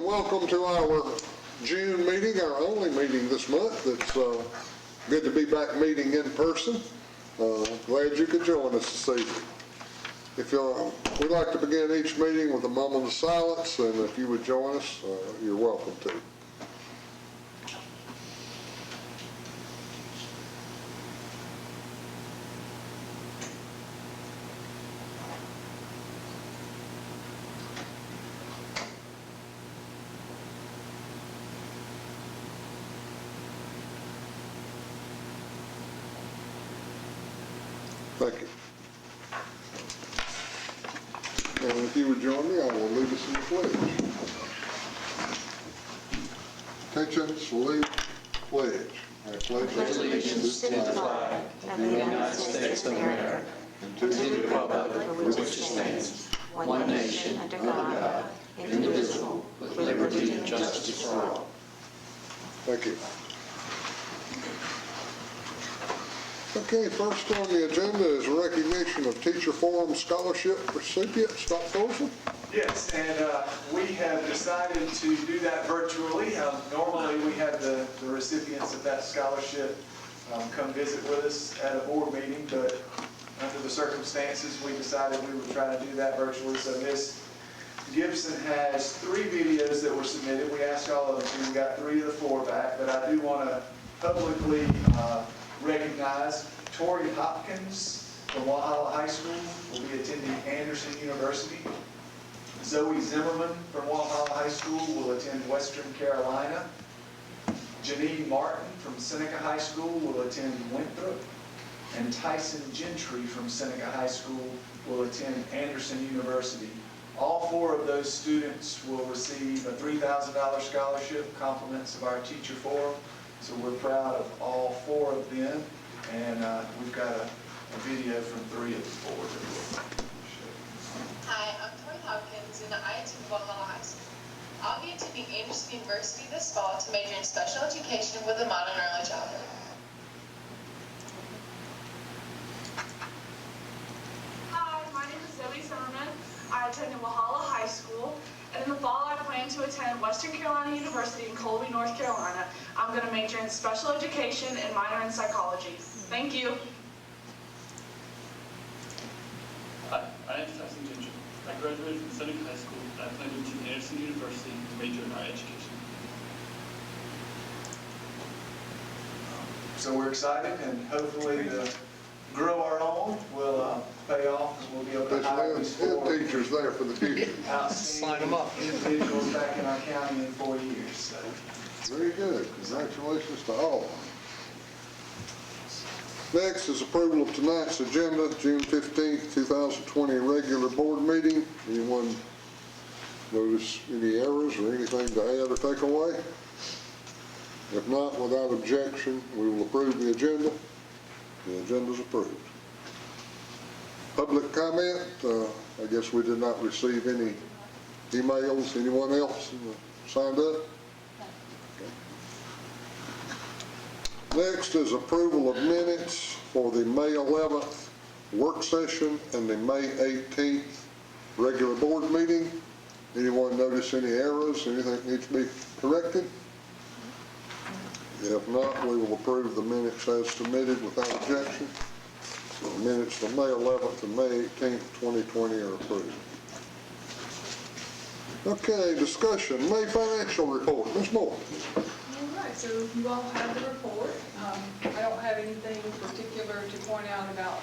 Welcome to our June meeting, our only meeting this month. It's good to be back meeting in person. Glad you could join us this evening. We'd like to begin each meeting with a moment of silence, and if you would join us, you're welcome to. Thank you. And if you would join me, I will lead us in the pledge. Attention, salute, pledge. I pledge allegiance to the flag of the United States of America and to the republic for which it stands, one nation, under God, indivisible, with liberty and justice for all. Thank you. Okay, first on the agenda is a recognition of Teacher Forum Scholarship recipients. Dr. Folsom? Yes, and we have decided to do that virtually. Normally we have the recipients of that scholarship come visit with us at a board meeting, but under the circumstances we decided we would try to do that virtually. So Ms. Gibson has 3 videos that were submitted. We asked all of them to. We got 3 of the 4 back, but I do want to publicly recognize Tori Hopkins from Walhalla High School, will be attending Anderson University. Zoe Zimmerman from Walhalla High School will attend Western Carolina. Janine Martin from Seneca High School will attend Winthrop. And Tyson Gentry from Seneca High School will attend Anderson University. All 4 of those students will receive a $3,000 scholarship, compliments of our Teacher Forum. So we're proud of all 4 of them, and we've got a video from 3 of the 4 that we'll show. Hi, I'm Tori Hopkins, and I attend Walhalla High School. I'll be attending Anderson University this fall to major in special education with a minor in early childhood. Hi, my name is Zoe Zimmerman. I attend Walhalla High School. And in the fall, I plan to attend Western Carolina University in Colby, North Carolina. I'm going to major in special education and minor in psychology. Thank you. Hi, I am Tyson Gentry. I graduated from Seneca High School, and I plan to attend Anderson University to major in higher education. So we're excited, and hopefully the grow our own will pay off, and we'll be able to hire these 4 teachers there for the future. outstanding individuals back in our county in 4 years. So. Very good. Congratulations to all. Next is approval of tonight's agenda, June 15th, 2020 regular board meeting. Anyone notice any errors or anything to add or take away? If not, without objection, we will approve the agenda. The agenda is approved. Public comment, I guess we did not receive any emails. Anyone else signed up? Okay. Next is approval of minutes for the May 11th work session and the May 18th regular board meeting. Anyone notice any errors, anything that needs to be corrected? If not, we will approve the minutes as submitted without objection. The minutes for May 11th and May 18th, 2020 are approved. Okay, discussion. May financial report. Ms. Moore. All right, so you all have the report. I don't have anything particular to point out about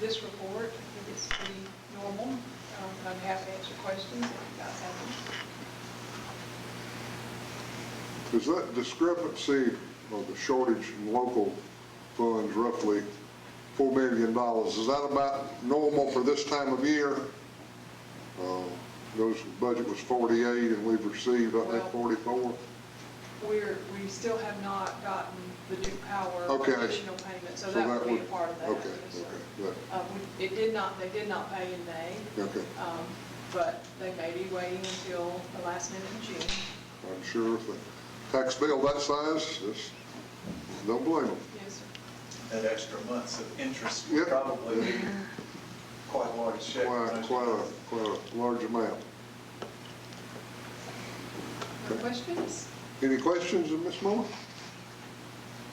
this report. I think it's pretty normal. I'm happy to answer questions if you guys have them. Is that discrepancy of the shortage in local funds roughly $4 million? Is that about normal for this time of year? Those budget was 48 and we've received, I think, 44. We still have not gotten the Duke Power additional payment, so that would be a part of that. Okay, okay. They did not pay in May, Okay. but they may be waiting until the last minute in June. I'm sure if the tax bill that size, just don't blame them. Yes, sir. That extra months of interest would probably be quite a large check. Quite a large amount. No questions? Any questions of Ms. Moore?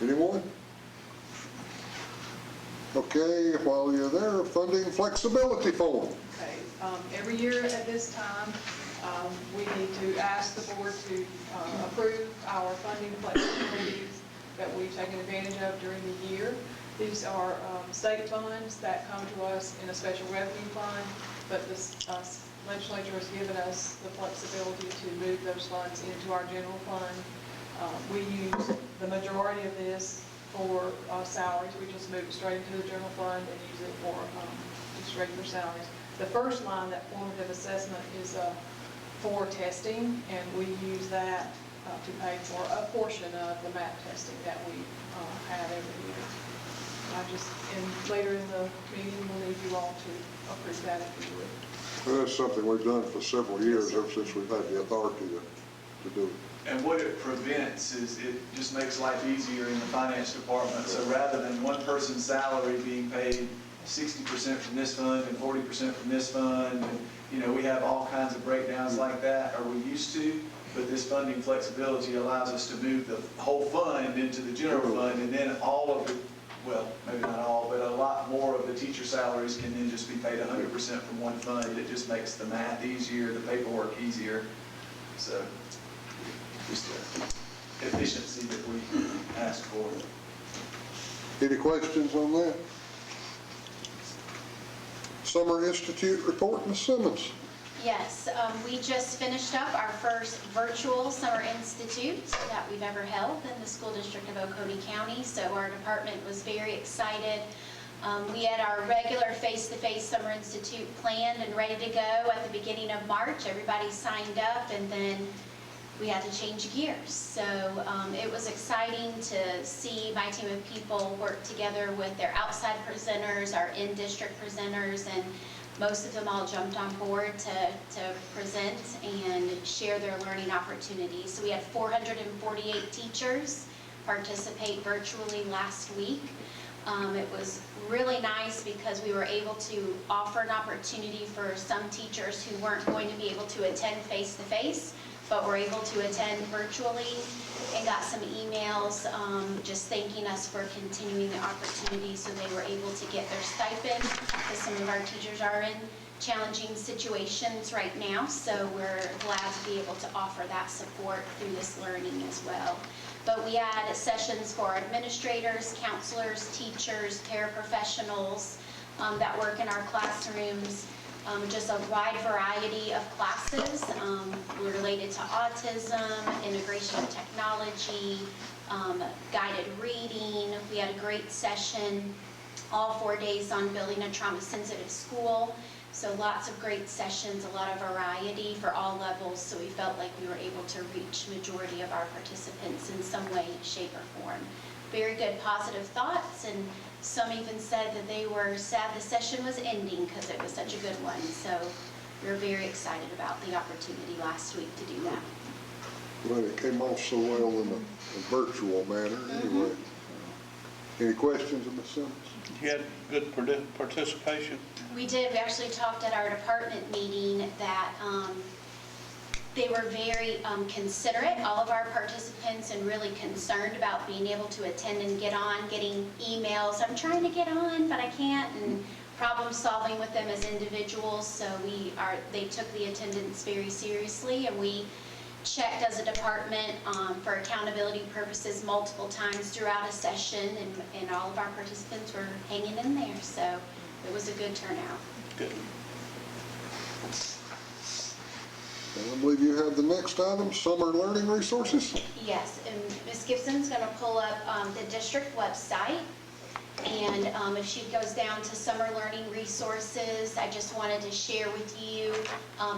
Anyone? Okay, while you're there, funding flexibility form. Okay, every year at this time, we need to ask the board to approve our funding flexibilities that we've taken advantage of during the year. These are state funds that come to us in a special revenue fund, but the legislature has given us the flexibility to move those funds into our general fund. We use the majority of this for salaries. We just move it straight into the general fund and use it for just regular salaries. The first line, that formative assessment, is for testing, and we use that to pay for a portion of the MAP testing that we have every year. And later in the meeting, we'll need you all to approve that if you would. Well, that's something we've done for several years, ever since we've had the authority to do it. And what it prevents is it just makes life easier in the finance department. So rather than one person's salary being paid 60% from this fund and 40% from this fund, and, we have all kinds of breakdowns like that, or we used to, but this funding flexibility allows us to move the whole fund into the general fund, and then all of the, well, maybe not all, but a lot more of the teacher salaries can then just be paid 100% from one fund. It just makes the math easier, the paperwork easier. So just the efficiency that we ask for. Any questions on that? Summer Institute report, Ms. Simmons. Yes, we just finished up our first virtual Summer Institute that we've ever held in the school district of Oconee County, so our department was very excited. We had our regular face-to-face Summer Institute planned and ready to go at the beginning of March. Everybody signed up, and then we had to change gears. So it was exciting to see my team of people work together with their outside presenters, our in-district presenters, and most of them all jumped on board to present and share their learning opportunities. So we had 448 teachers participate virtually last week. It was really nice because we were able to offer an opportunity for some teachers who weren't going to be able to attend face-to-face, but were able to attend virtually, and got some emails just thanking us for continuing the opportunity, so they were able to get their stipend, because some of our teachers are in challenging situations right now, so we're glad to be able to offer that support through this learning as well. But we had sessions for administrators, counselors, teachers, paraprofessionals that work in our classrooms, just a wide variety of classes related to autism, integration of technology, guided reading. We had a great session all 4 days on building a trauma-sensitive school. So lots of great sessions, a lot of variety for all levels, so we felt like we were able to reach majority of our participants in some way, shape, or form. Very good positive thoughts, and some even said that they were sad the session was ending because it was such a good one. So we were very excited about the opportunity last week to do that. Well, it came off so well in a virtual manner anyway. Any questions of Ms. Simmons? You had good participation? We did. We actually talked at our department meeting that they were very considerate, all of our participants, and really concerned about being able to attend and get on, getting emails, I'm trying to get on, but I can't, and problem solving with them as individuals. So they took the attendance very seriously, and we checked as a department for accountability purposes multiple times throughout a session, and all of our participants were hanging in there, so it was a good turnout. Good. I believe you have the next item, summer learning resources. Yes, and Ms. Gibson's going to pull up the district website, and if she goes down to summer learning resources, I just wanted to share with you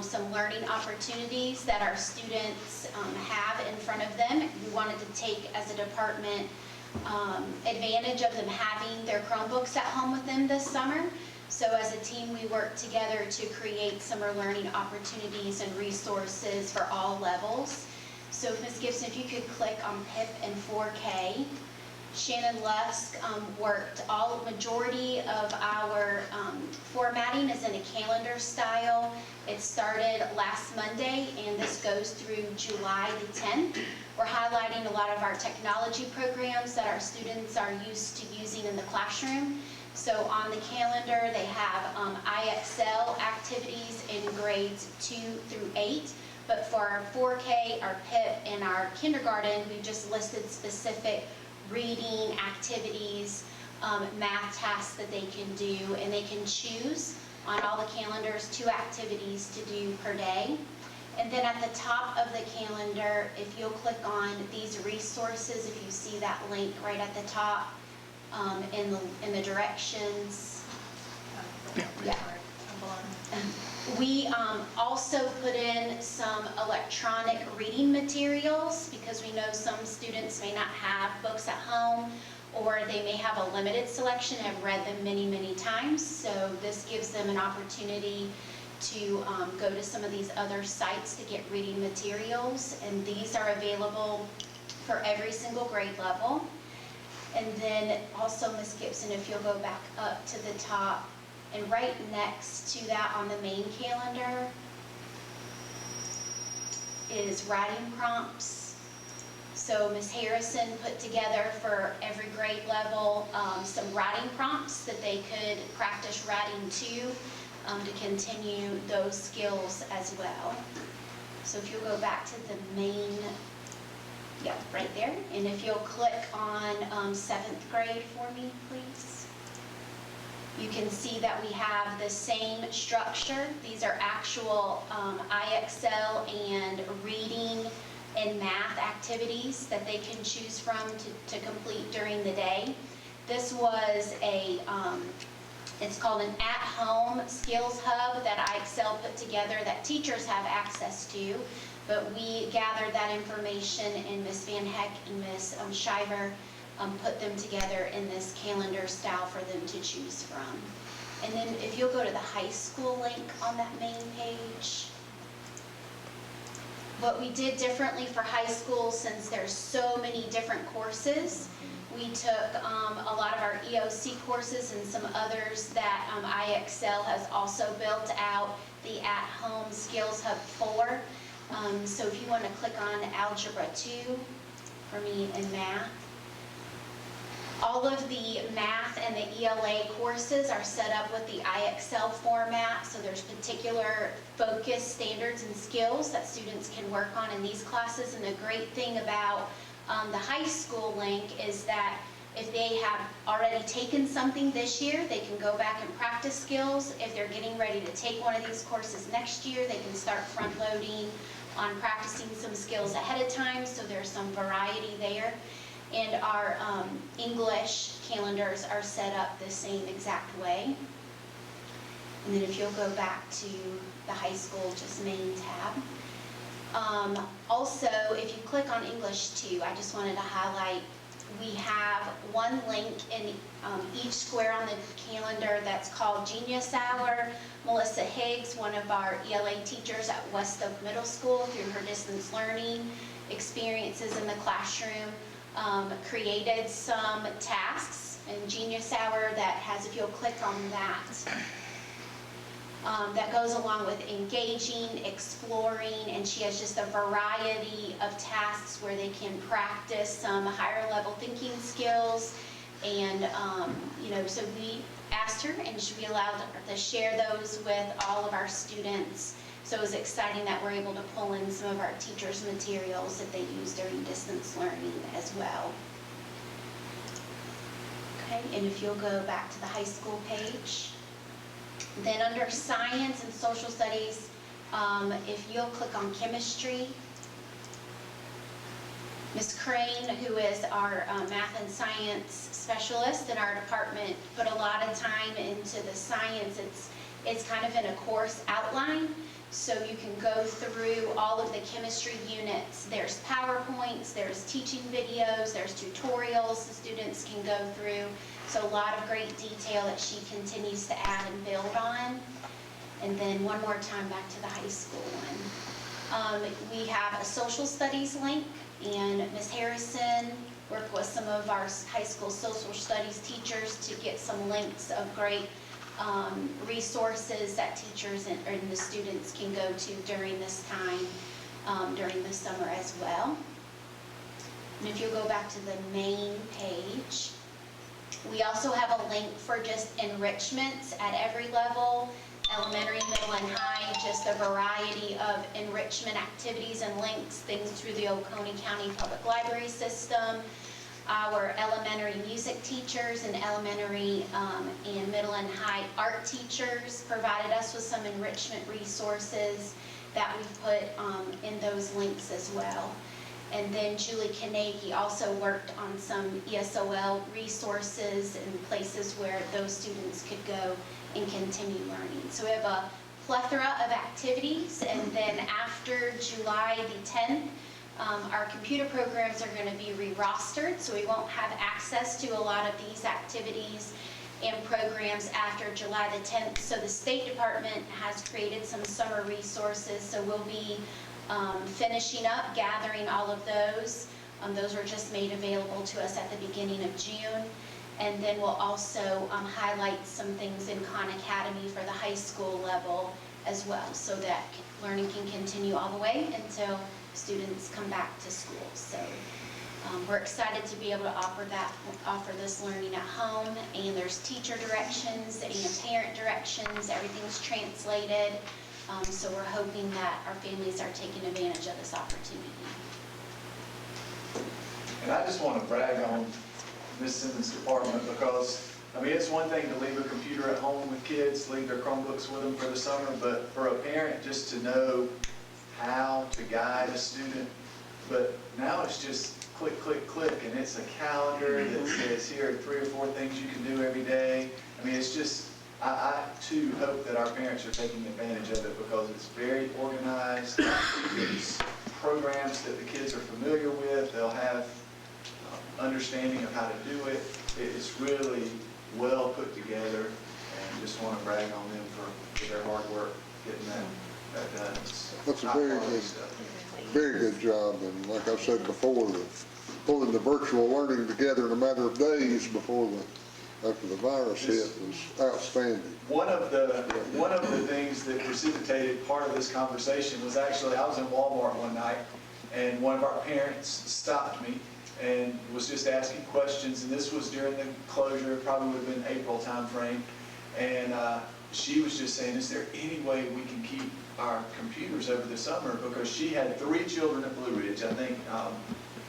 some learning opportunities that our students have in front of them. We wanted to take, as a department, advantage of them having their Chromebooks at home with them this summer. So as a team, we worked together to create summer learning opportunities and resources for all levels. So Ms. Gibson, if you could click on PIP and 4K, Shannon Lusk worked majority of our formatting is in a calendar style. It started last Monday and this goes through July the 10th. We're highlighting a lot of our technology programs that our students are used to using in the classroom. So on the calendar, they have IXL activities in grades 2 through 8. But for our 4K, our PIP, and our kindergarten, we've just listed specific reading activities, math tasks that they can do, and they can choose on all the calendars 2 activities to do per day. And then at the top of the calendar, if you'll click on these resources, if you see that link right at the top, in the directions. Yeah. We also put in some electronic reading materials because we know some students may not have books at home, or they may have a limited selection and have read them many, many times. So this gives them an opportunity to go to some of these other sites to get reading materials, and these are available for every single grade level. And then also, Ms. Gibson, if you'll go back up to the top, and right next to that on the main calendar is writing prompts. So Ms. Harrison put together for every grade level some writing prompts that they could practice writing to continue those skills as well. So if you'll go back to the main, yeah, right there. And if you'll click on 7th grade for me, please. You can see that we have the same structure. These are actual IXL and reading and math activities that they can choose from to complete during the day. This was a, it's called an at-home skills hub that IXL put together that teachers have access to. But we gathered that information, and Ms. Van Heck and Ms. Shiver put them together in this calendar style for them to choose from. And then if you'll go to the high school link on that main page. What we did differently for high school, since there's so many different courses, we took a lot of our EOC courses and some others that IXL has also built out the at-home skills hub for. So if you want to click on Algebra 2 for me in math. All of the math and the ELA courses are set up with the IXL format, so there's particular focus, standards, and skills that students can work on in these classes. And the great thing about the high school link is that if they have already taken something this year, they can go back and practice skills. If they're getting ready to take one of these courses next year, they can start front-loading on practicing some skills ahead of time, so there's some variety there. And our English calendars are set up the same exact way. And then if you'll go back to the high school, just main tab. Also, if you click on English 2, I just wanted to highlight, we have one link in each square on the calendar that's called Genius Hour. Melissa Higgs, one of our ELA teachers at West Oak Middle School, through her distance learning experiences in the classroom, created some tasks in Genius Hour that has, if you'll click on that, that goes along with engaging, exploring, and she has just a variety of tasks where they can practice some higher level thinking skills. And so we asked her, and she allowed her to share those with all of our students. So it was exciting that we're able to pull in some of our teachers' materials that they use during distance learning as well. Okay, and if you'll go back to the high school page. Then under science and social studies, if you'll click on chemistry, Ms. Crane, who is our math and science specialist in our department, put a lot of time into the science. It's kind of in a course outline, so you can go through all of the chemistry units. There's PowerPoints, there's teaching videos, there's tutorials the students can go through. So a lot of great detail that she continues to add and build on. And then one more time back to the high school one. We have a social studies link, and Ms. Harrison work with some of our high school social studies teachers to get some links of great resources that teachers and the students can go to during this time, during the summer as well. And if you go back to the main page, we also have a link for just enrichments at every level, elementary, middle, and high, just a variety of enrichment activities and links, things through the Oconee County Public Library System. Our elementary music teachers and elementary and middle and high art teachers provided us with some enrichment resources that we've put in those links as well. And then Julie Carnegie also worked on some ESOL resources and places where those students could go and continue learning. So we have a plethora of activities, and then after July the 10th, our computer programs are going to be re-rostered, so we won't have access to a lot of these activities and programs after July the 10th. So the State Department has created some summer resources, so we'll be finishing up, gathering all of those. Those were just made available to us at the beginning of June. And then we'll also highlight some things in Khan Academy for the high school level as well, so that learning can continue all the way until students come back to school. So we're excited to be able to offer this learning at home, and there's teacher directions and parent directions. Everything's translated. So we're hoping that our families are taking advantage of this opportunity. And I just want to brag on Ms. Simmons' department, because, I mean, it's one thing to leave a computer at home with kids, leave their Chromebooks with them for the summer, but for a parent just to know how to guide a student. But now it's just click, click, click, and it's a calendar that says here are 3 or 4 things you can do every day. I mean, it's just, I too hope that our parents are taking advantage of it, because it's very organized. It's programs that the kids are familiar with. They'll have understanding of how to do it. It's really well put together, and just want to brag on them for their hard work getting that done. That's a very good job, and like I said before, pulling the virtual learning together in a matter of days after the virus hit was outstanding. One of the things that precipitated part of this conversation was actually, I was in Walmart one night, and one of our parents stopped me and was just asking questions, and this was during the closure, probably would have been April timeframe, and she was just saying, is there any way we can keep our computers over the summer? Because she had 3 children at Blue Ridge, I think, I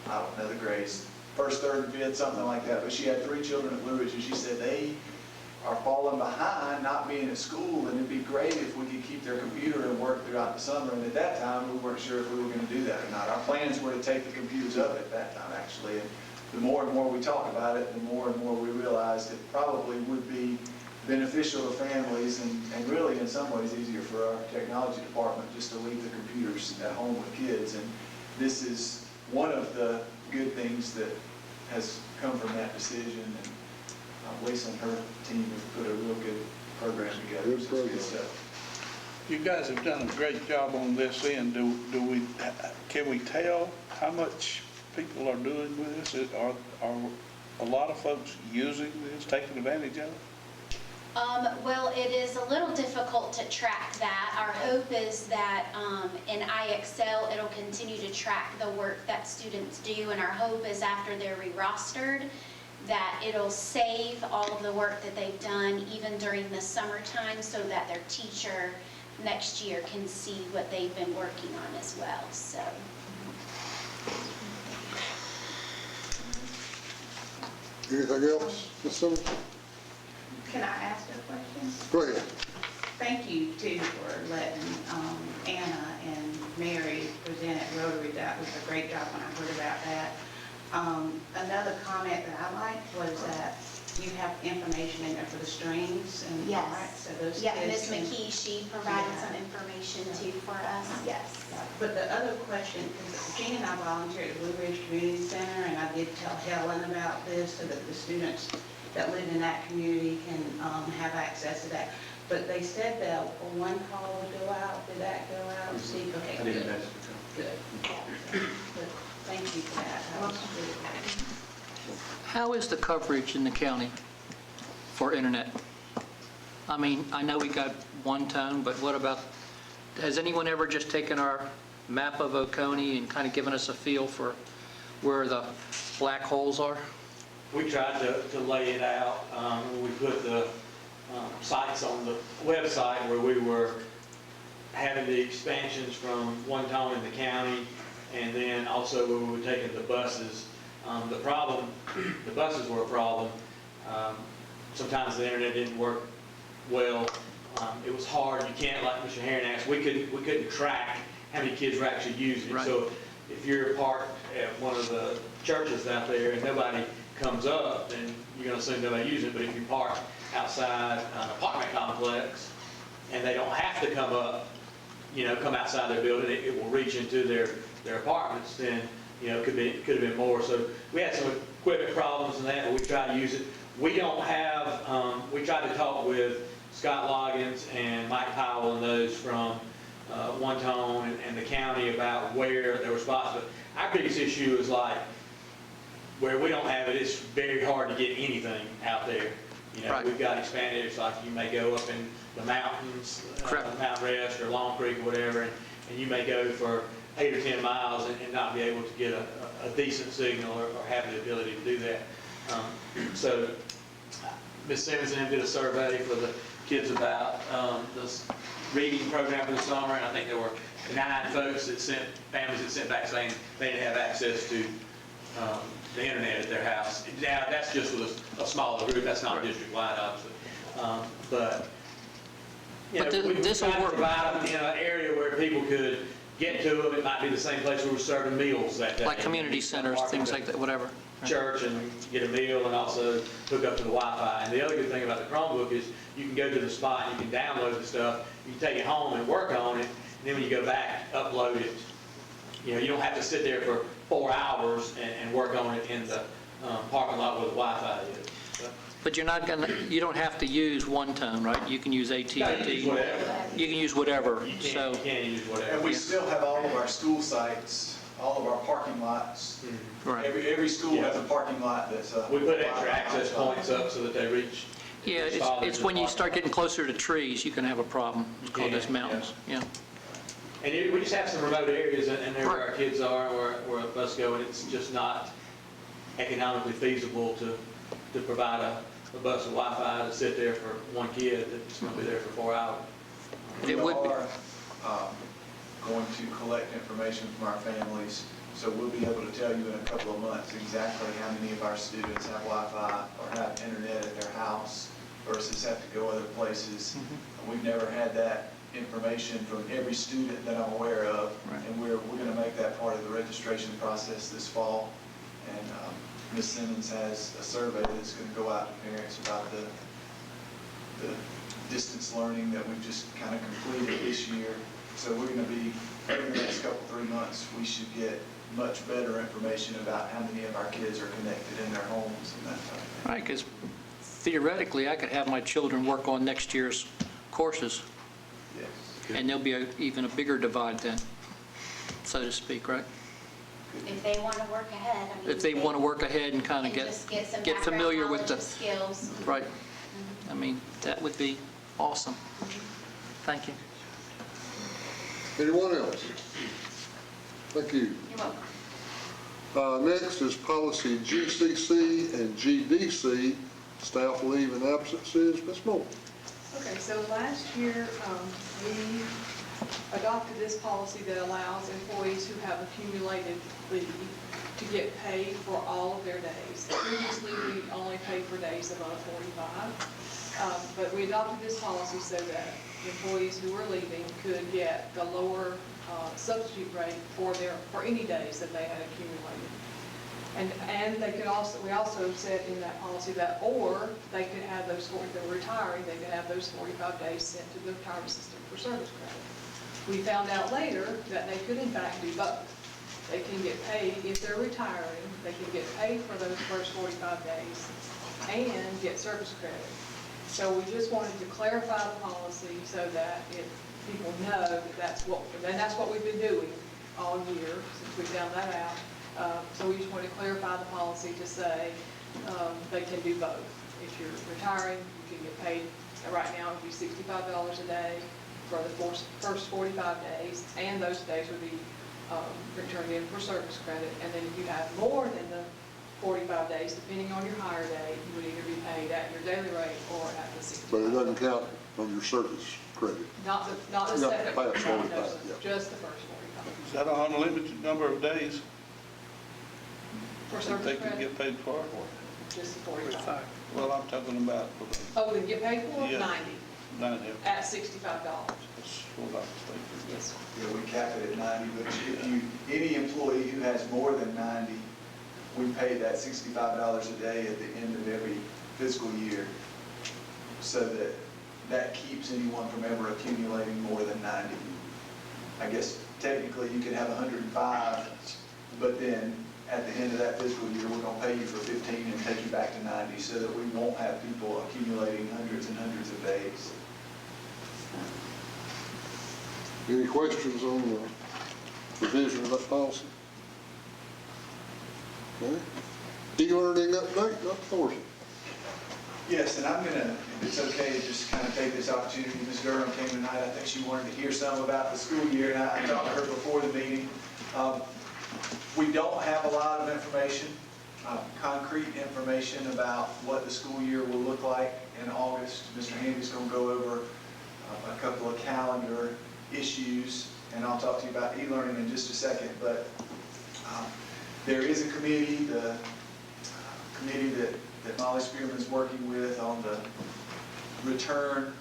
don't know the grades, 1st, 3rd, and 5th, something like that, but she had 3 children at Blue Ridge, and she said they are falling behind not being at school, and it'd be great if we could keep their computer and work throughout the summer. And at that time, we weren't sure if we were going to do that or not. Our plans were to take the computers up at that time, actually, and the more and more we talk about it, the more and more we realized it probably would be beneficial to families, and really in some ways easier for our technology department just to leave the computers at home with kids. And this is one of the good things that has come from that decision. And Lisa and her team have put a real good program together. Good So program. it's good stuff. You guys have done a great job on this end. Can we tell how much people are doing with this? Are a lot of folks using this, taking advantage of it? Well, it is a little difficult to track that. Our hope is that in IXL, it'll continue to track the work that students do, and our hope is after they're re-rostered, that it'll save all of the work that they've done even during the summertime, so that their teacher next year can see what they've been working on as well. So. Anything else, Ms. Simmons? Can I ask a question? Go ahead. Thank you, too, for letting Anna and Mary present at Rotary. That was a great job when I heard about that. Another comment that I liked was that you have information in there for the streams and Yes. all right, so those Yeah, kids Ms. can- McKee, she provided Yeah. some information too for us. Yes. But the other question, because Jean and I volunteered at Blue Ridge Community Center, and I did tell Helen about this so that the students that live in that community can have access to that. But they said that one call would go out. Did that go out? See, okay, good. Good. Good. Thank you for that. That was really great. How is the coverage in the county for internet? I mean, I know we got one tone, but what about, has anyone ever just taken our map of Oconee and kind of given us a feel for where the black holes are? We tried to lay it out. We put the sites on the website where we were having the expansions from one tone in the county, and then also where we were taking the buses. The buses were a problem. Sometimes the internet didn't work well. It was hard. You can't, like Mr. Herron asked, we couldn't track how many kids were actually using it. Right. So if you're parked at one of the churches out there and nobody comes up, then you're going to assume nobody using it. But if you park outside an apartment complex and they don't have to come up, come outside their building, it will reach into their apartments, then, it could have been more. So we had some equipment problems and that, but we tried to use it. We don't have, we tried to talk with Scott Loggins and Mike Powell and those from One Tone and the county about where there were spots. But our biggest issue is like, where we don't have it, it's very hard to get anything out there. Right. We've got expanded areas, like you may go up in the mountains, Mount Rest or Long Creek or whatever, and you may go for 8 or 10 miles and not be able to get a decent signal or have the ability to do that. So Ms. Simmons and them did a survey for the kids about this reading program for the summer, and I think there were 9 folks families that sent back saying they didn't have access to the internet at their house. Now, that's just with a smaller group. That's not district-wide, obviously. But this will tried to work. provide them in an area where people could get to them. It might be the same place where we're serving meals that day. Like community centers, things like that, whatever. Church and get a meal and also hook up to the Wi-Fi. And the other good thing about the Chromebook is you can go to the spot and you can download the stuff. You can take it home and work on it. And then when you go back, upload it. You don't have to sit there for 4 hours and work on it in the parking lot where the Wi-Fi is. But you don't have to use One Tone, right? You can use AT&T. You can use whatever. You can use whatever. You So can use whatever. And we still have all of our school sites, all of our parking lots. right. Every school has a parking lot that's We put extra access points up so that they reach. Yeah, it's when you start getting closer to trees, you can have a problem. It's called those mountains. Yeah. And we just have some remote areas, and there where our kids are, where a bus go, and it's just not economically feasible to provide a bus with Wi-Fi to sit there for one kid that's going to be there for 4 hours. We It would be. are going to collect information from our families, so we'll be able to tell you in a couple of months exactly how many of our students have Wi-Fi or have internet at their house versus have to go other places. We've never had that information from every student that I'm aware of, Right. and we're going to make that part of the registration process this fall. And Ms. Simmons has a survey that's going to go out to parents about the distance learning that we've just kind of completed this year. So we're going to be, over the next couple, 3 months, we should get much better information about how many of our kids are connected in their homes and that type of thing. Right, because theoretically, I could have my children work on next year's courses, Yes. and there'll be even a bigger divide then, so to speak, right? If they want to work ahead. I mean, If they want to work ahead and kind of and just get some get background familiar with knowledge the, and skills. right. I mean, that would be awesome. Thank you. Anyone else? Thank you. You're welcome. Next is policy GCC and GDC, staff leave and absences. Ms. Moore. Okay, so last year, we adopted this policy that allows employees who have accumulated leave to get paid for all of their days. Previously, we only paid for days above 45, but we adopted this policy so that employees who were leaving could get the lower substitute rate for any days that they had accumulated. And they could also, we also said in that policy that, or they could have those, if they were retiring, they could have those 45 days sent to the retirement system for service credit. We found out later that they could in fact do both. They can get paid, if they're retiring, they can get paid for those first 45 days and get service credit. So we just wanted to clarify the policy so that if people know that that's what we've been doing all year since we found that out. So we just want to clarify the policy to say they can do both. If you're retiring, you can get paid, right now it would be $65 a day for the first 45 days, and those days would be returned in for service credit. And then if you have more than the 45 days, depending on your hire date, you would either be paid at your daily rate or at the 65. But it doesn't count on your service credit. Not the Yeah, second, past 45, no, yeah. just the first 45. Is that an unlimited number of days For that service they can credit, get paid for? just the 45. Well, I'm talking about, Oh, then get paid for Yeah. 90 not him, at $65. that's what I was thinking. Yes. Yeah, we cap it at 90, but if you, any employee who has more than 90, we pay that $65 a day at the end of every fiscal year, so that keeps anyone from ever accumulating more than 90. I guess technically you could have 105, but then at the end of that fiscal year, we're going to pay you for 15 and take you back to 90, so that we won't have people accumulating hundreds and hundreds of days. Any questions on the provision of that policy? Okay. E-learning update, Dr. Thorson. Yes, and I'm gonna, if it's okay, just kind of take this opportunity. Ms. Durham came tonight. I think she wanted to hear some about the school year, and I talked to her before the meeting. We don't have a lot of information, concrete information about what the school year will look like in August. Mr. Handy's gonna go over a couple of calendar issues, and I'll talk to you about e-learning in just a second, but there is a committee, the committee that Molly Spearman is working with on the return,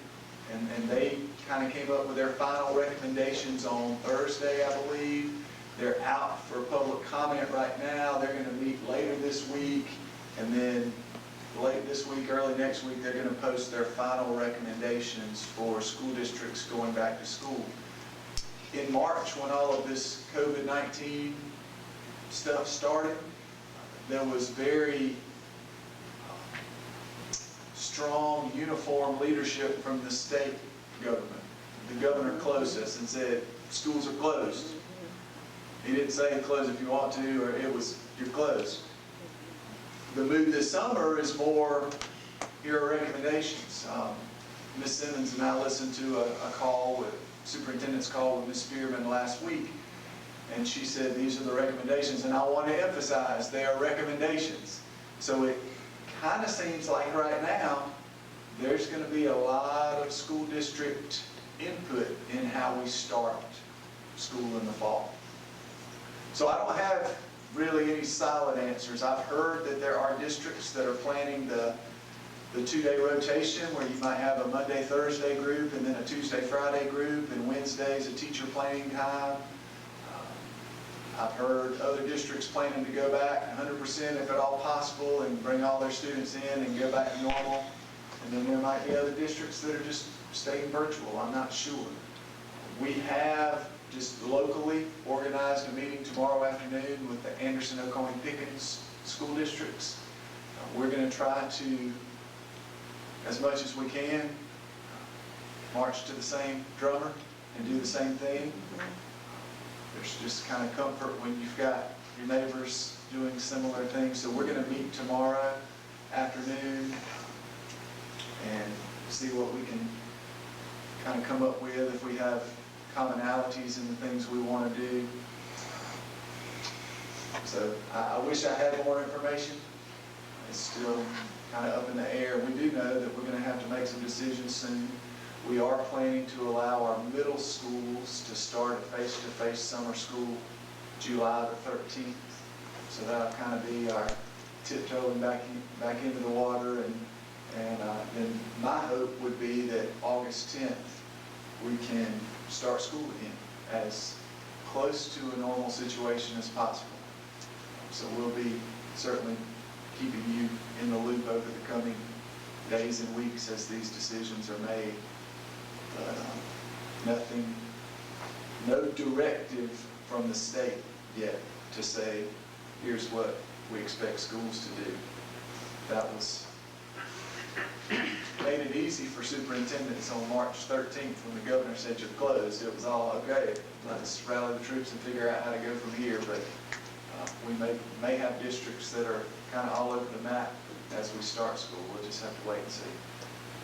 and they kind of came up with their final recommendations on Thursday, I believe. They're out for public comment right now. They're going to meet later this week, and then late this week, early next week, they're going to post their final recommendations for school districts going back to school. In March, when all of this COVID-19 stuff started, there was very strong, uniform leadership from the state government. The governor closed us and said, schools are closed. He didn't say close if you want to, or it was, you're closed. The move this summer is more, here are recommendations. Ms. Simmons and I listened to a call with, superintendent's call with Ms. Spearman last week, and she said these are the recommendations, and I want to emphasize they are recommendations. So it kind of seems like right now there's going to be a lot of school district input in how we start school in the fall. So I don't have really any solid answers. I've heard that there are districts that are planning the two-day rotation, where you might have a Monday-Thursday group and then a Tuesday-Friday group, and Wednesday's a teacher planning time. I've heard other districts planning to go back 100% if at all possible and bring all their students in and go back to normal. And then there might be other districts that are just staying virtual. I'm not sure. We have just locally organized a meeting tomorrow afternoon with the Anderson, Oconee, Pickens school districts. We're going to try to, as much as we can, march to the same drummer and do the same thing. There's just kind of comfort when you've got your neighbors doing similar things. So we're going to meet tomorrow afternoon and see what we can kind of come up with, if we have commonalities in the things we want to do. So I wish I had more information. It's still kind of up in the air. We do know that we're going to have to make some decisions soon. We are planning to allow our middle schools to start a face-to-face summer school July the 13th. So that'll kind of be our tiptoeing back into the water. And then my hope would be that August 10th we can start school again as close to a normal situation as possible. So we'll be certainly keeping you in the loop over the coming days and weeks as these decisions are made. Nothing, no directive from the state yet to say, here's what we expect schools to do. That was, made it easy for superintendents on March 13th when the governor said you're closed. It was all, okay, let's rally the troops and figure out how to go from here. But We may have districts that are kind of all over the map as we start school. We'll just have to wait and see.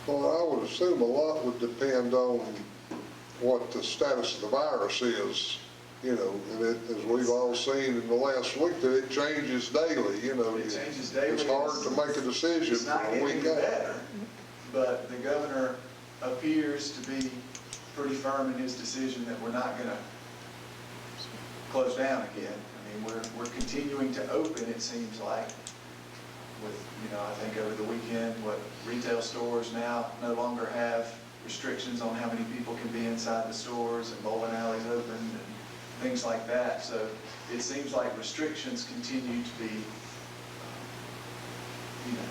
Well, I would assume a lot would depend on what the status of the virus is, you know, and as we've all seen in the last week, that it changes daily, you know. It changes daily. It's hard to make a decision It's not from a getting week any out. better, but the governor appears to be pretty firm in his decision that we're not going to close down again. I mean, we're continuing to open, it seems like, with, you know, I think over the weekend, what retail stores now no longer have restrictions on how many people can be inside the stores, and bowling alleys open and things like that. So it seems like restrictions continue to be, you know,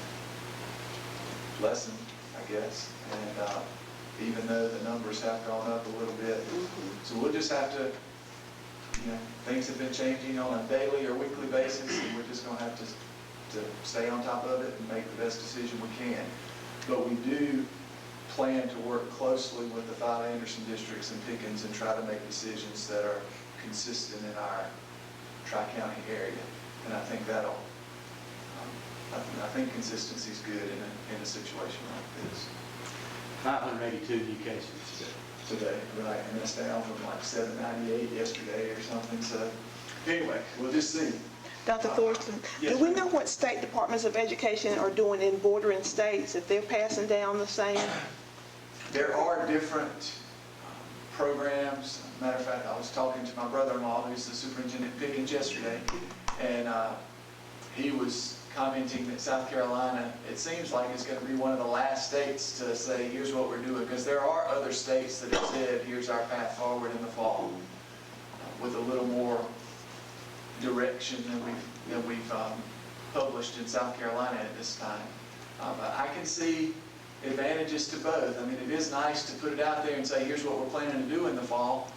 lessened, I guess. And even though the numbers have gone up a little bit, so we'll just have to, you know, things have been changing on a daily or weekly basis, and we're just going to have to stay on top of it and make the best decision we can. But we do plan to work closely with the 5 Anderson districts and Pickens and try to make decisions that are consistent in our Tri-County area. And I think that'll, I think consistency is good in a situation like this. 582 new cases Today, right, and that's down from like 798 yesterday or something. So anyway, we'll just see. Dr. Thorson, yes, do we ma'am. know what state departments of education are doing in bordering states, if they're passing down the same? There are different programs. Matter of fact, I was talking to my brother-in-law, who's the superintendent at Pickens yesterday, and he was commenting that South Carolina, it seems like it's going to be one of the last states to say, here's what we're doing, because there are other states that have said, here's our path forward in the fall, with a little more direction than we've published in South Carolina at this time. But I can see advantages to both. I mean, it is nice to put it out there and say, here's what we're planning to do in the fall,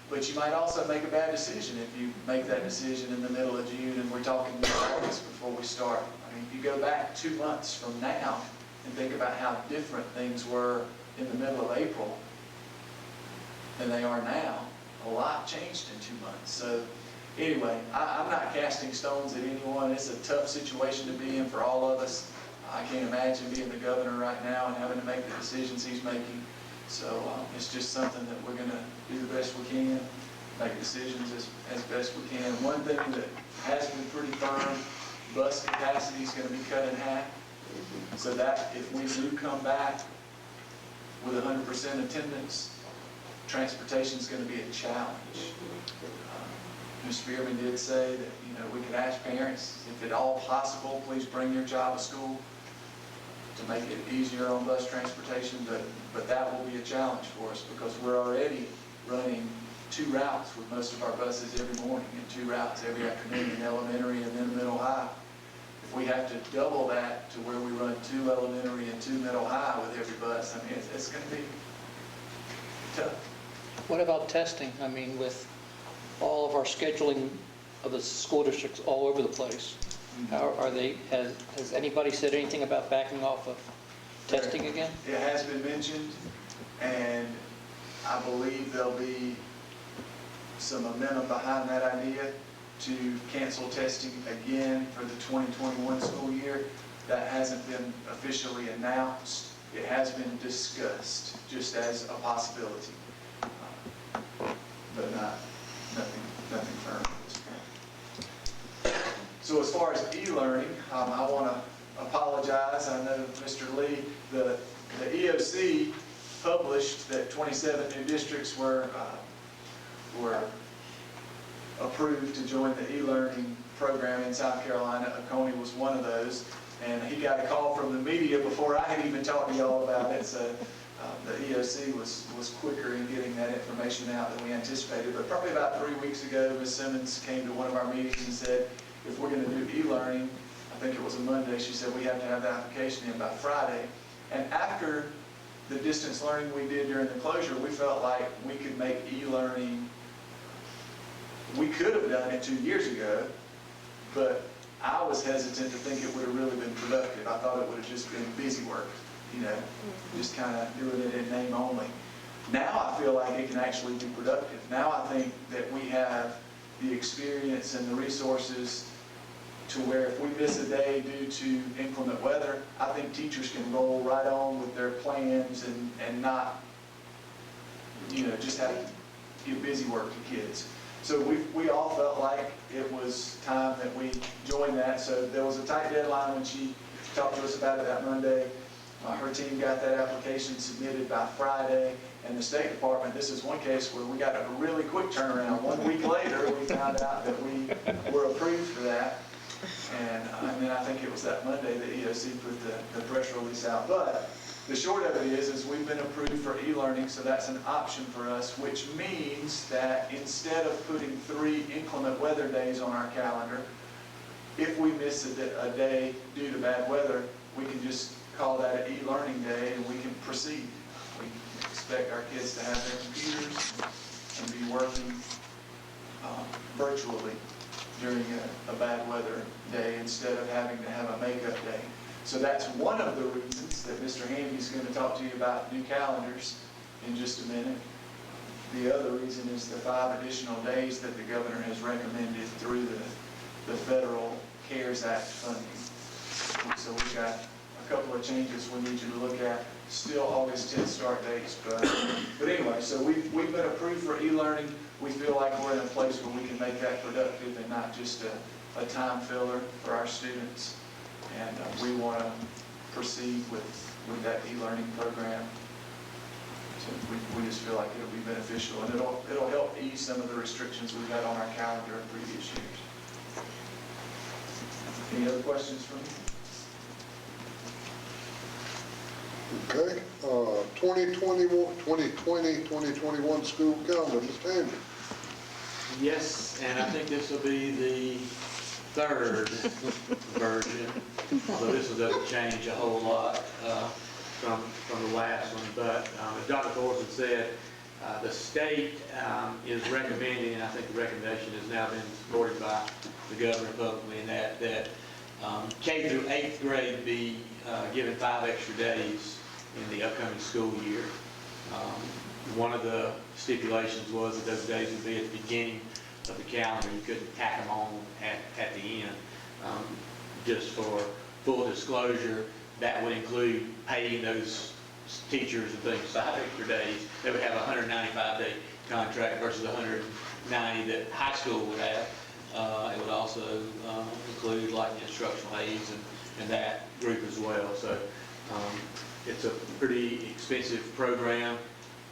but you might also make a bad decision if you make that decision in the middle of June and we're talking mid-August before we start. I mean, if you go back 2 months from now and think about how different things were in the middle of April than they are now, a lot changed in 2 months. So anyway, I'm not casting stones at anyone. It's a tough situation to be in for all of us. I can't imagine being the governor right now and having to make the decisions he's making. So it's just something that we're going to do the best we can, make decisions as best we can. One thing that has been pretty firm, bus capacity is going to be cut in half, so that if we do come back with 100% attendance, transportation is going to be a challenge. Ms. Spearman did say that, you know, we could ask parents, if at all possible, please bring your child to school to make it easier on bus transportation, but that will be a challenge for us because we're already running 2 routes with most of our buses every morning and 2 routes every afternoon in elementary and then middle high. If we have to double that to where we run 2 elementary and 2 middle high with every bus, I mean, it's going to be tough. What about testing? I mean, with all of our scheduling of the school districts all over the place, how are they, has anybody said anything about backing off of testing again? It has been mentioned, and I believe there'll be some momentum behind that idea to cancel testing again for the 2021 school year. That hasn't been officially announced. It has been discussed just as a possibility, but nothing firm at this point. So as far as e-learning, I want to apologize. I know Mr. Lee, the EOC published that 27 new districts were approved to join the e-learning program in South Carolina. Oconee was one of those, and he got a call from the media before I had even talked to y'all about it. So the EOC was quicker in getting that information out than we anticipated. But probably about 3 weeks ago, Ms. Simmons came to one of our meetings and said, if we're going to do e-learning, I think it was a Monday, she said we have to have the application in by Friday. And after the distance learning we did during the closure, we felt like we could make e-learning, we could have done it 2 years ago, but I was hesitant to think it would have really been productive. I thought it would have just been busy work, you know, just kind of doing it in name only. Now I feel like it can actually be productive. Now I think that we have the experience and the resources to where if we miss a day due to inclement weather, I think teachers can roll right on with their plans and not, just have to give busy work to kids. So we all felt like it was time that we joined that. So there was a tight deadline when she talked to us about it that Monday. Her team got that application submitted by Friday, and the State Department, this is one case where we got a really quick turnaround. 1 week later, we found out that we were approved for that. And then I think it was that Monday that EOC put the press release out. But the short of it is we've been approved for e-learning, so that's an option for us, which means that instead of putting 3 inclement weather days on our calendar, if we miss a day due to bad weather, we can just call that an e-learning day and we can proceed. We expect our kids to have their computers and be working virtually during a bad weather day instead of having to have a makeup day. So that's one of the reasons that Mr. Handy's going to talk to you about new calendars in just a minute. The other reason is the 5 additional days that the governor has recommended through the federal CARES Act funding. So we've got a couple of changes we need you to look at. Still August 10th start dates, but anyway, so we've been approved for e-learning. We feel like we're in a place where we can make that productive and not just a time filler for our students. And we want to proceed with that e-learning program. So we just feel like it'll be beneficial, and it'll help ease some of the restrictions we've had on our calendar in previous years. Any other questions for me? Okay, 2020-2021 school calendar, Mr. Andrew. Yes, and I think this will be the 3rd version, although this one doesn't change a whole lot from the last one. But as Dr. Thorson said, the state is recommending, and I think the recommendation has now been supported by the governor publicly, in that K through 8th grade be given 5 extra days in the upcoming school year. One of the stipulations was that those days would be at the beginning of the calendar. You couldn't tack them on at the end. Just for full disclosure, that would include paying those teachers and things 5 extra days. They would have a 195-day contract versus 190 that high school would have. It would also include like the instructional aides and that group as well. So it's a pretty expensive program.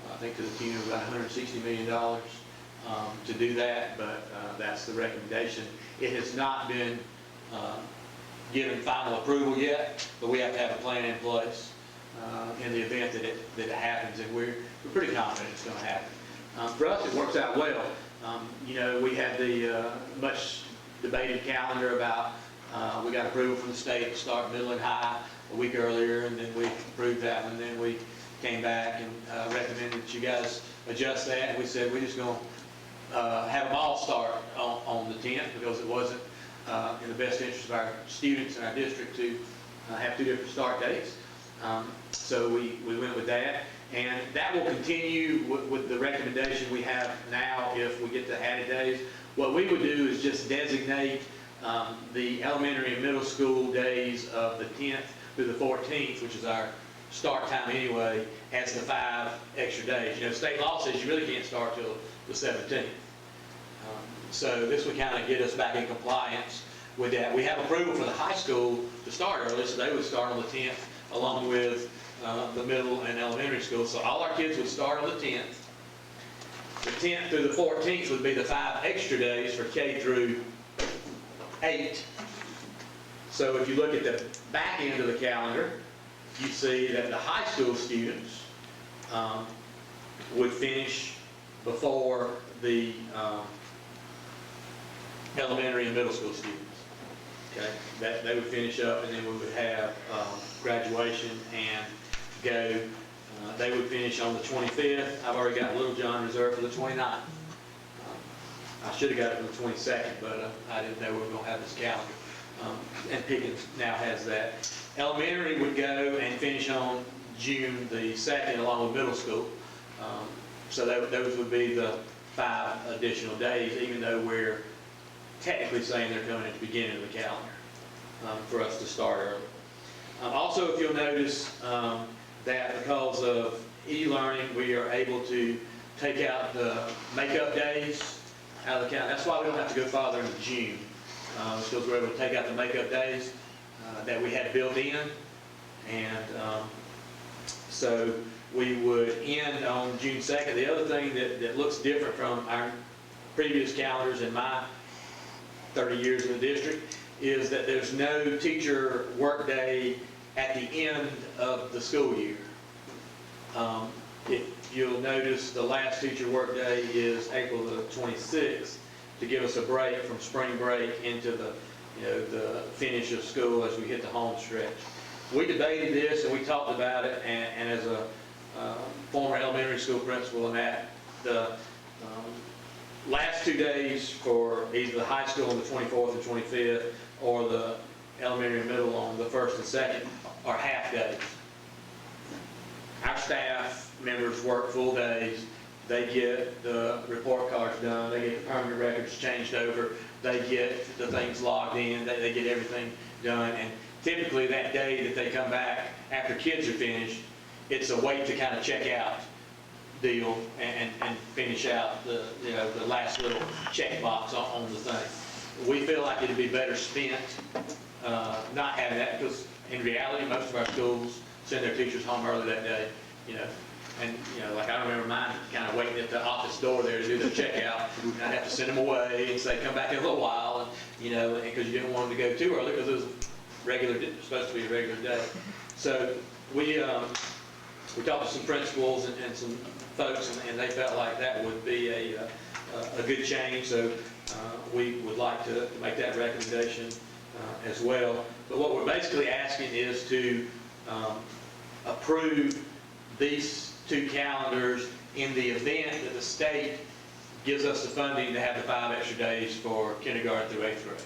I think to the tune of about $160 million to do that, but that's the recommendation. It has not been given final approval yet, but we have to have a plan in place in the event that it happens, and we're pretty confident it's going to happen. For us, it works out well. We had the much debated calendar about we got approval from the state to start middle and high a week earlier, and then we approved that one, and then we came back and recommended that you guys adjust that, and we said we're just going to have them all start on the 10th because it wasn't in the best interest of our students and our district to have 2 different start dates. So we went with that, and that will continue with the recommendation we have now if we get the added days. What we would do is just designate the elementary and middle school days of the 10th through the 14th, which is our start time anyway, as the 5 extra days. State law says you really can't start till the 17th. So this would kind of get us back in compliance with that. We have approval for the high school to start early, so they would start on the 10th along with the middle and elementary school. So all our kids would start on the 10th. The 10th through the 14th would be the 5 extra days for K through 8. So if you look at the back end of the calendar, you see that the high school students would finish before the elementary and middle school students. Okay, that they would finish up, and then we would have graduation and go. They would finish on the 25th. I've already got Little John reserved for the 29th. I should have got it for the 22nd, but I didn't know we were going to have this calendar. And Pickens now has that. Elementary would go and finish on June the 2nd along with middle school. So those would be the 5 additional days, even though we're technically saying they're coming at the beginning of the calendar for us to start early. Also, if you'll notice that because of e-learning, we are able to take out the makeup days out of the calendar. That's why we don't have to go farther into June, because we're able to take out the makeup days that we had built in. And so we would end on June 2nd. The other thing that looks different from our previous calendars in my 30 years in the district is that there's no teacher workday at the end of the school year. If you'll notice, the last teacher workday is April the 26th to give us a break from spring break into the finish of school as we hit the home stretch. We debated this and we talked about it, and as a former elementary school principal, and that the last 2 days for either the high school on the 24th and 25th or the elementary and middle on the 1st and 2nd are half days. Our staff members work full days. They get the report cards done. They get the permanent records changed over. They get the things logged in. They get everything done. And typically that day that they come back after kids are finished, it's a wait to kind of check out deal and finish out the last little check box on the thing. We feel like it'd be better spent not having that, because in reality most of our schools send their teachers home early that day, and like I remember mine kind of waiting at the office door there to do their checkout, and I'd have to send them away and say come back in a little while, and because you didn't want them to go too early because it was supposed to be a regular day. So we talked to some principals and some folks, and they felt like that would be a good change. So we would like to make that recommendation as well. But what we're basically asking is to approve these 2 calendars in the event that the state gives us the funding to have the 5 extra days for kindergarten through 8th grade.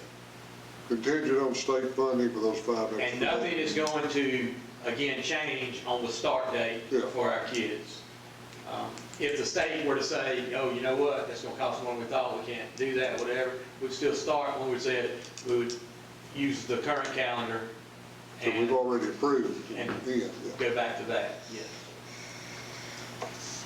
Contingent on state funding for those 5 extra days. And nothing is going to, again, change on the start date for our kids. If the state were to say, oh, you know what, that's going to cost more than we thought, we can't do that, whatever, we'd still start when we said we would use the current calendar. So we've already approved. And go back to that, yes.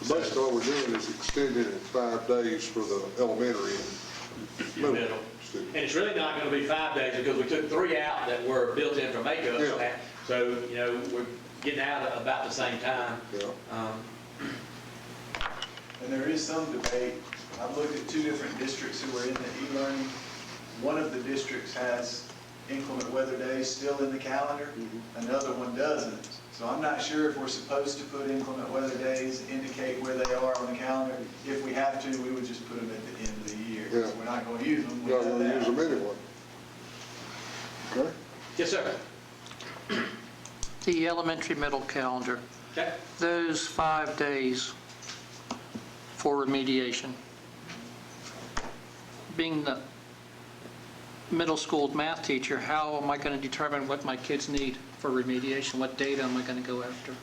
So basically all we're doing is extending it 5 days for the elementary and middle students. And it's really not going to be 5 days because we took 3 out that were built in for makeup. Yeah. So, we're getting out at about the same time. Yeah. And there is some debate. I've looked at 2 different districts who are in the e-learning. One of the districts has inclement weather days still in the calendar. Another one doesn't. So I'm not sure if we're supposed to put inclement weather days, indicate where they are on the calendar. If we have to, we would just put them at the end of the year. Yeah. We're not going to use them. We're not going to use them anyway. Okay? Yes, sir. The elementary middle calendar, Okay. those 5 days for remediation. Being the middle school math teacher, how am I going to determine what my kids need for remediation? What data am I going to go after?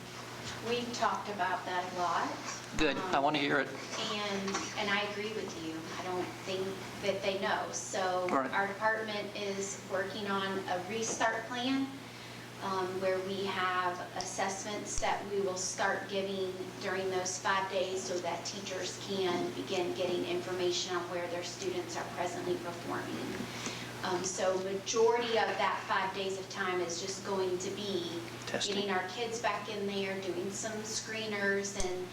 We've talked about that a lot. Good, I want to hear it. And I agree with you. I don't think that they know. So All right. our department is working on a restart plan where we have assessments that we will start giving during those 5 days so that teachers can begin getting information on where their students are presently performing. So majority of that 5 days of time is just going to be Testing. getting our kids back in there, doing some screeners and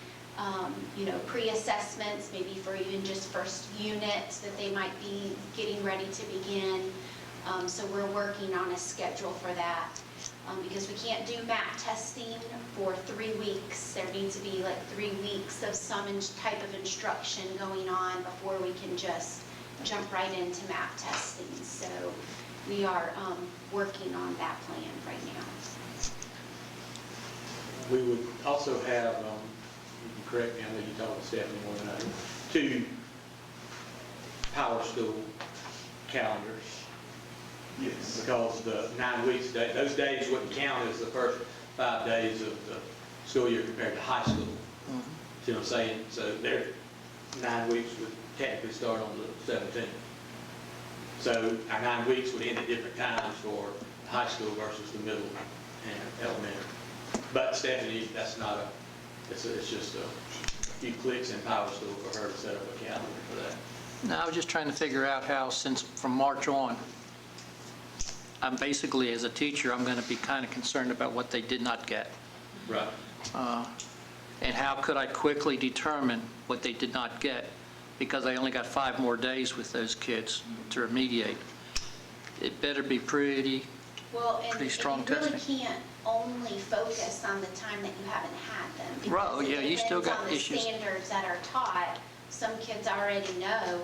pre-assessments, maybe for even just first units that they might be getting ready to begin. So we're working on a schedule for that because we can't do map testing for 3 weeks. There needs to be like 3 weeks of some type of instruction going on before we can just jump right into map testing. So we are working on that plan right now. We would also have, you can correct me, I know you talked to Stephanie more than I do, 2 power school calendars. Yes. Because the 9 weeks, those days wouldn't count as the first 5 days of the school year compared to high school. See what I'm saying? So 9 weeks would technically start on the 17th. So our 9 weeks would end at different times for high school versus the middle and elementary. But Stephanie, that's not it's just a few clicks in Power School for her to set up a calendar for that. No, I was just trying to figure out how, since from March on, I'm basically, as a teacher, I'm going to be kind of concerned about what they did not get. Right. And how could I quickly determine what they did not get? Because I only got 5 more days with those kids to remediate. It better be pretty strong and you really testing. can't only focus on the time that you haven't had them. because Right, yeah, you still got It issues. depends on the standards that are taught. Some kids already know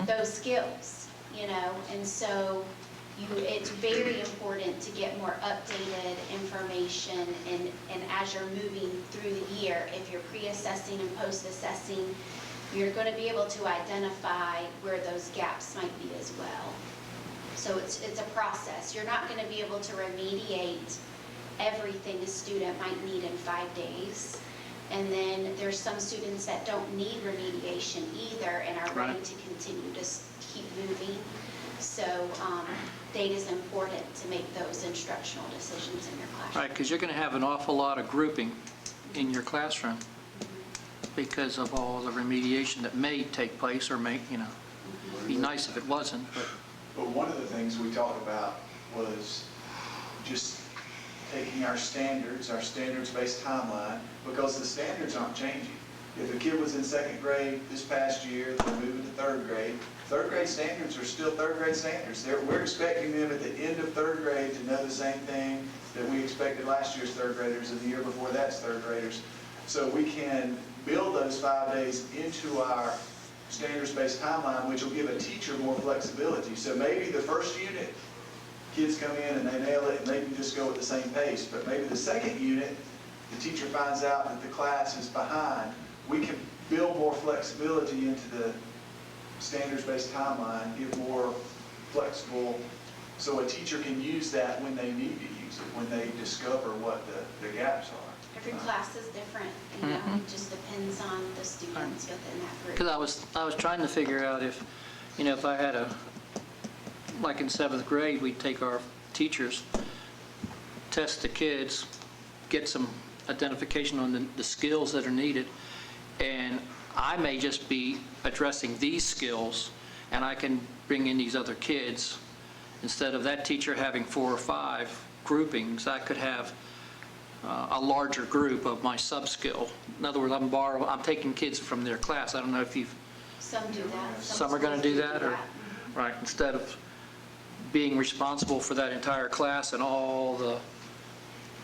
those skills, and so it's very important to get more updated information, and as you're moving through the year, if you're pre-assessing and post-assessing, you're going to be able to identify where those gaps might be as well. So it's a process. You're not going to be able to remediate everything a student might need in 5 days. And then there's some students that don't need remediation either and are ready to continue to keep moving. So data is important to make those instructional decisions in your classroom. Right, because you're going to have an awful lot of grouping in your classroom because of all the remediation that may take place or may, be nice if it wasn't, but. But one of the things we talked about was just taking our standards-based timeline, because the standards aren't changing. If a kid was in 2nd grade this past year, they're moving to 3rd grade. 3rd grade standards are still 3rd grade standards. We're expecting them at the end of 3rd grade to know the same thing that we expected last year's 3rd graders and the year before that's 3rd graders. So we can build those 5 days into our standards-based timeline, which will give a teacher more flexibility. So maybe the first unit, kids come in and they nail it and they can just go at the same pace. But maybe the 2nd unit, the teacher finds out that the class is behind. We can build more flexibility into the standards-based timeline, give more flexible, so a teacher can use that when they need to use it, when they discover what the gaps are. Every class is different, it just depends on the students within that group. Because I was trying to figure out if, if I had like in 7th grade, we'd take our teachers, test the kids, get some identification on the skills that are needed, and I may just be addressing these skills, and I can bring in these other kids. Instead of that teacher having 4 or 5 groupings, I could have a larger group of my sub-skill. In other words, I'm taking kids from their class. I don't know if Some do that. some are going to do that, or right, instead of being responsible for that entire class and all the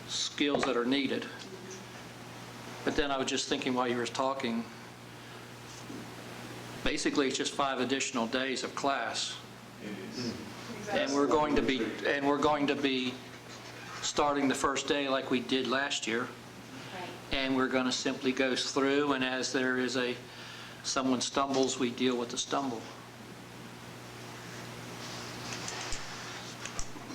skills that are needed. But then I was just thinking while you were talking, basically it's just 5 additional days of class. And we're going to be starting the first day like we did last year. And we're going to simply go through, and as there is someone stumbles, we deal with the stumble.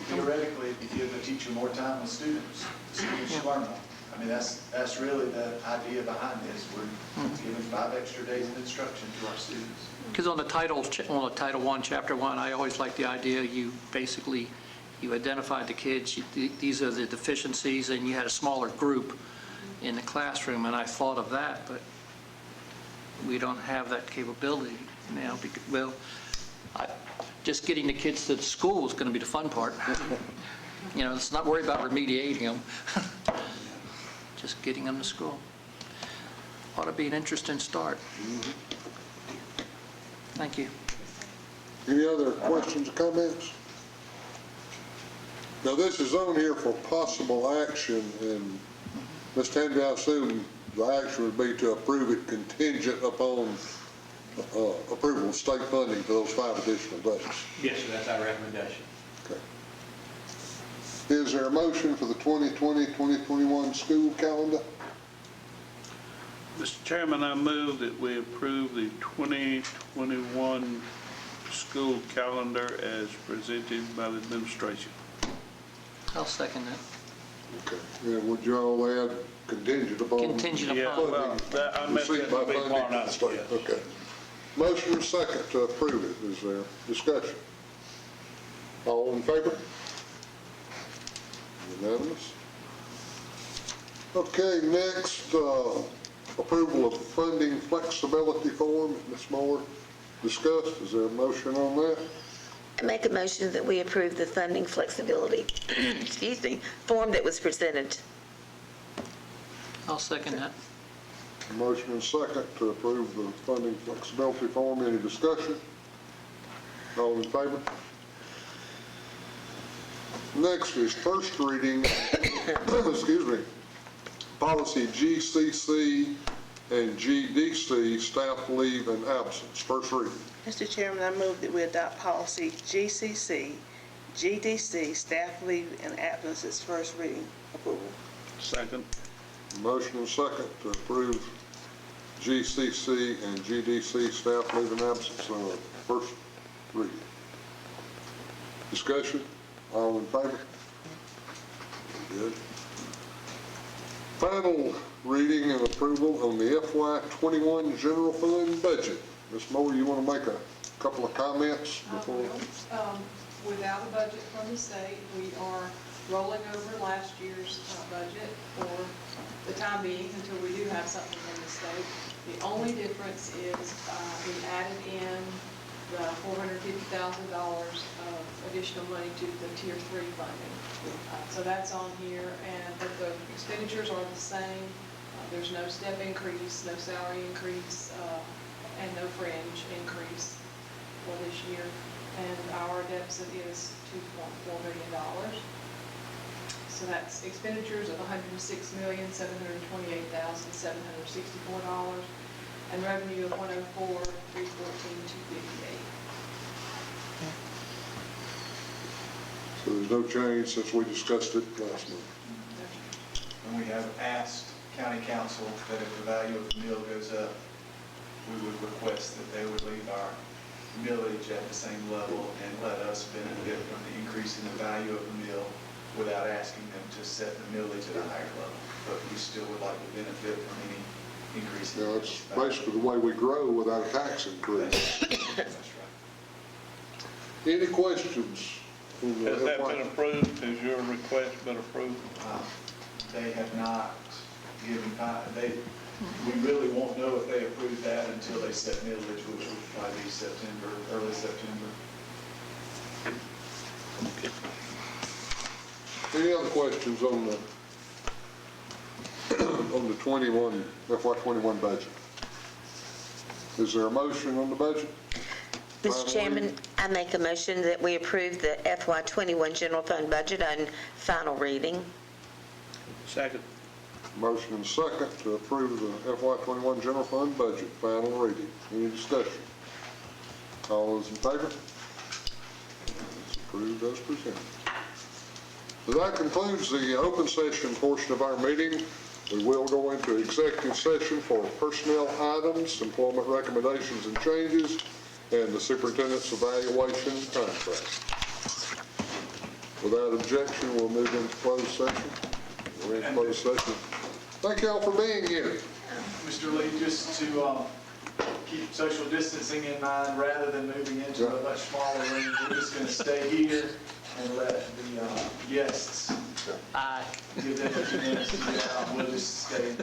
Theoretically, if you give a teacher more time with students, the students learn more. I mean, that's really the idea behind this. We're giving 5 extra days of instruction to our students. Because on the Title I, Chapter 1, I always like the idea you identified the kids, these are the deficiencies, and you had a smaller group in the classroom, and I thought of that, but we don't have that capability now. Just getting the kids to the school is going to be the fun part. Let's not worry about remediating them. Just getting them to school. Ought to be an interesting start. Thank you. Any other questions or comments? Now, this is on here for possible action, and Ms. Tanby, I assume the action would be to approve it contingent upon approval of state funding for those 5 additional days. Yes, sir, that's our recommendation. Okay. Is there a motion for the 2020-2021 school calendar? Mr. Chairman, I move that we approve the 2021 school calendar as presented by the administration. I'll second that. Okay. And would you all add contingent upon? Contingent Yeah, upon. well, that, I meant Receipt that by to be funding part from the of state. it. Okay. Motion and second to approve it. Is there discussion? All in favor? Unanimous. Okay, next, approval of funding flexibility form. Ms. Moore discussed. Is there a motion on that? I make a motion that we approve the funding flexibility, excuse me, form that was presented. I'll second that. Motion and second to approve the funding flexibility form. Any discussion? All in favor? Next is first reading, excuse me, policy GCC and GDC, staff leave and absence. First reading. Mr. Chairman, I move that we adopt policy GCC, GDC, staff leave and absences, first reading approval. Second. Motion and second to approve GCC and GDC, staff leave and absence, first reading. Discussion? All in favor? Good. Final reading and approval on the FY21 general fund budget. Ms. Moore, you want to make a couple of comments before? Without a budget from the state, we are rolling over last year's budget for the time being until we do have something from the state. The only difference is we added in the $450,000 of additional money to the Tier 3 funding. So that's on here, but the expenditures are the same. There's no step increase, no salary increase, and no fringe increase for this year. And our deficit is $2.4 million. So that's expenditures of $106,728,764 and revenue of $104,314,258. So there's no change since we discussed it last month. And we have asked county council that if the value of the mill goes up, we would request that they would leave our millage at the same level and let us benefit from the increase in the value of the mill without asking them to set the millage at a higher level. But we still would like to benefit from any increase in the Now, it's value. basically the way we grow without a tax increase. That's right. Any questions? Has that been approved? Has your request been approved? They have not given, we really won't know if they approve that until they set millage, which will probably be September, early September. Any other questions on the FY21 budget? Is there a motion on the budget? Mr. Chairman, I make a motion that we approve the FY21 general fund budget on final reading. Second. Motion and second to approve the FY21 general fund budget, final reading. Any discussion? All those in favor? It's approved as presented. So that concludes the open session portion of our meeting. We will go into executive session for personnel items, employment recommendations and changes, and the superintendent's evaluation and contract. Without objection, we'll move into closed session. We're in closed session. Thank you all for being here. Mr. Lee, just to keep social distancing in mind, rather than moving into a much smaller room, we're just going to stay here and let the guests give them a few minutes to get out. We'll just stay in